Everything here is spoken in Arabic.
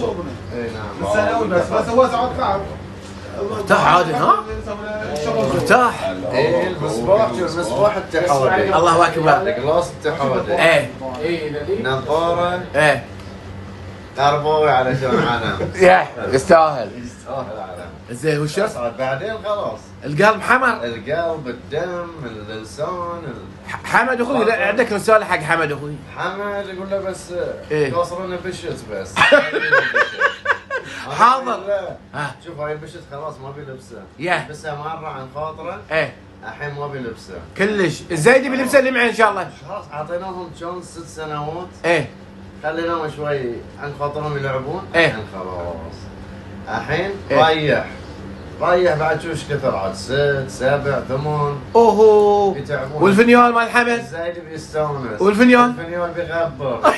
شغله. اي نعم. بس انا بس هو ساعات تعب. مرتاح عادل ها؟ مرتاح. ايه المصباح المصباح التحودي. الله اكبر. الجلاس التحودي. ايه نظارة ايه تربوي علشان علم. يستاهل. يستاهل علم. زين وش بعدين خلاص. القلب حمر. القلب، الدم، اللسان. حمد اخوي عندك رساله حق حمد اخوي. حمد يقول له بس توصلنا بشت بس. حاضر. شوف هاي البشت خلاص ما بيلبسه. يلبسها مره عن خاطره. ايه الحين ما بيلبسه. كلش الزايدي بيلبسه اللي معي ان شاء الله. خلاص اعطيناهم شلون 6 سنوات. ايه خليناهم شوي عن خاطرهم يلعبون. ايه خلاص. الحين ريح. ريح بعد شو ايش كثر عاد 6 7 8. اوهو. يتعبون. والفنيال مال حمد. الزايد بيستانس. والفنيال الفنيال بيغبر.